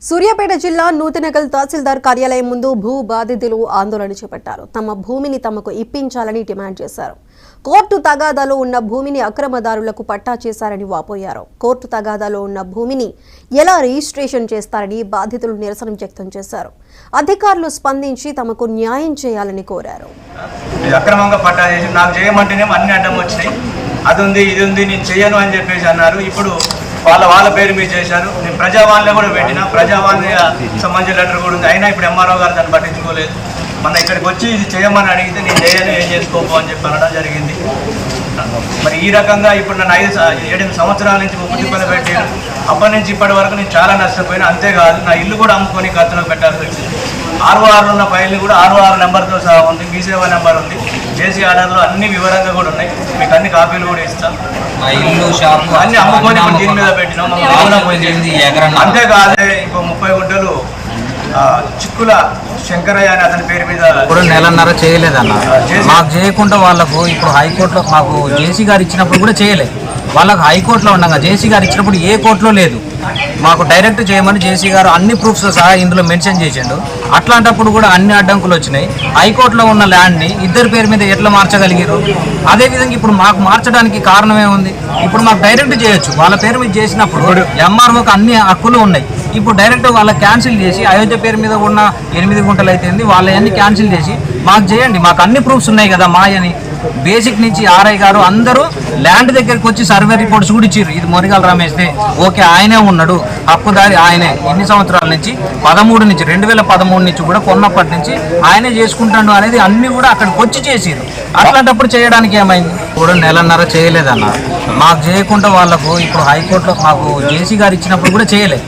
సూర్యాపేట జిల్లా నూతనగల్ తహసీల్దార్ కార్యాలయం ముందు భూ బాధితులు ఆందోళన చేపట్టారు. తమ భూమిని తమకు ఇప్పించాలని డిమాండ్ చేశారు. కోర్టు తగాదాలో ఉన్న భూమిని అక్రమదారులకు పట్టా చేశారని వాపోయారు. కోర్టు తగాదాలో ఉన్న భూమిని ఎలా రిజిస్ట్రేషన్ చేస్తారని బాధితులు నిరసన వ్యక్తం చేశారు. అధికారులు స్పందించి తమకు న్యాయం చేయాలని కోరారు. అక్రమంగా పట్టా చేసి నాకు చేయమంటేనే అన్ని అడ్డం వచ్చినాయి. అది ఉంది ఇది ఉంది నేను చేయను అని చెప్పేసి అన్నారు. ఇప్పుడు వాళ్ళ పేరు మీద చేశారు. నేను ప్రజావాణిలో కూడా పెట్టిన ప్రజావాణి సంబంధించిన లెటర్ కూడా ఉంది. అయినా ఇప్పుడు ఎంఆర్ఓ గారు దాన్ని పట్టించుకోలేదు. మన ఇక్కడికి వచ్చి ఇది చేయమని అడిగితే నేను చేయను ఏం చేసుకోపో అని చెప్పి అనడం జరిగింది. మరి ఈ రకంగా ఇప్పుడు నన్ను 7 సంవత్సరాల నుంచి ముప్పు తిప్పలు పెట్టారు. అప్పటి నుంచి ఇప్పటి వరకు నేను చాలా నష్టపోయినా. అంతేకాదు నా ఇల్లు కూడా అమ్ముకొని ఖర్చులో పెట్టాల్సి వచ్చింది. 6 ఉన్న ఫైల్ని కూడా 6 నెంబర్తో సహా ఉంది. మీ సేవా నెంబర్ ఉంది. జేసీ ఆర్డర్లో అన్ని వివరంగా కూడా ఉన్నాయి. మీకు అన్ని కాపీలు కూడా ఇస్తాం. అన్ని అమ్ముకొని దీని మీద పెట్టినాం. అంతేకాదే ఇంకో 30 గుంటలు చిక్కుల శంకరయ్య అని అతని పేరు మీద ఇప్పుడు నెలన్నర చేయలేదన్న. మాకు చేయకుండా వాళ్ళకు ఇప్పుడు హైకోర్టులో మాకు జేసీ గారు ఇచ్చినప్పుడు కూడా చేయలేదు. వాళ్ళకు హైకోర్టులో ఉండగా జేసీ గారు ఇచ్చినప్పుడు ఏ కోర్టులో లేదు. మాకు డైరెక్ట్ చేయమని జేసీ గారు అన్ని ప్రూఫ్స్ సహా ఇందులో మెన్షన్ చేసిండు. అట్లాంటప్పుడు కూడా అన్ని అడ్డంకులు వచ్చినాయి. హైకోర్టులో ఉన్న ల్యాండ్ని ఇద్దరి పేరు మీద ఎట్లా మార్చగలిగారు? అదేవిధంగా ఇప్పుడు మాకు మార్చడానికి కారణమే ఉంది. ఇప్పుడు మాకు డైరెక్ట్ చేయొచ్చు. వాళ్ళ పేరు మీద చేసినప్పుడు ఎంఆర్ఓకి అన్ని హక్కులు ఉన్నాయి. ఇప్పుడు డైరెక్ట్ వాళ్ళకి క్యాన్సిల్ చేసి అయోధ్య పేరు మీద ఉన్న 8 గుంటలు అయితేంది వాళ్ళవన్నీ క్యాన్సిల్ చేసి మాకు చేయండి. మాకు అన్ని ప్రూఫ్స్ ఉన్నాయి కదా మాయని. బేసిక్ నుంచి ఆర్ఐ గారు అందరూ ల్యాండ్ దగ్గరికి వచ్చి సర్వే రిపోర్ట్స్ కూడా ఇచ్చారు. ఇది మొరిగాల రమేష్దే, ఓకే ఆయనే ఉన్నాడు, హక్కుదారి ఆయనే. ఎన్ని సంవత్సరాల నుంచి 2013 నుంచి కూడా కొన్నప్పటి నుంచి ఆయనే చేసుకుంటాడు అనేది అన్ని కూడా అక్కడికి వచ్చి చేసిరు. అట్లాంటప్పుడు చేయడానికి ఏమైంది? ఇప్పుడు నెలన్నర చేయలేదన్న. మాకు చేయకుండా వాళ్ళకు ఇప్పుడు హైకోర్టులో మాకు జేసీ గారు ఇచ్చినప్పుడు కూడా చేయలేదు.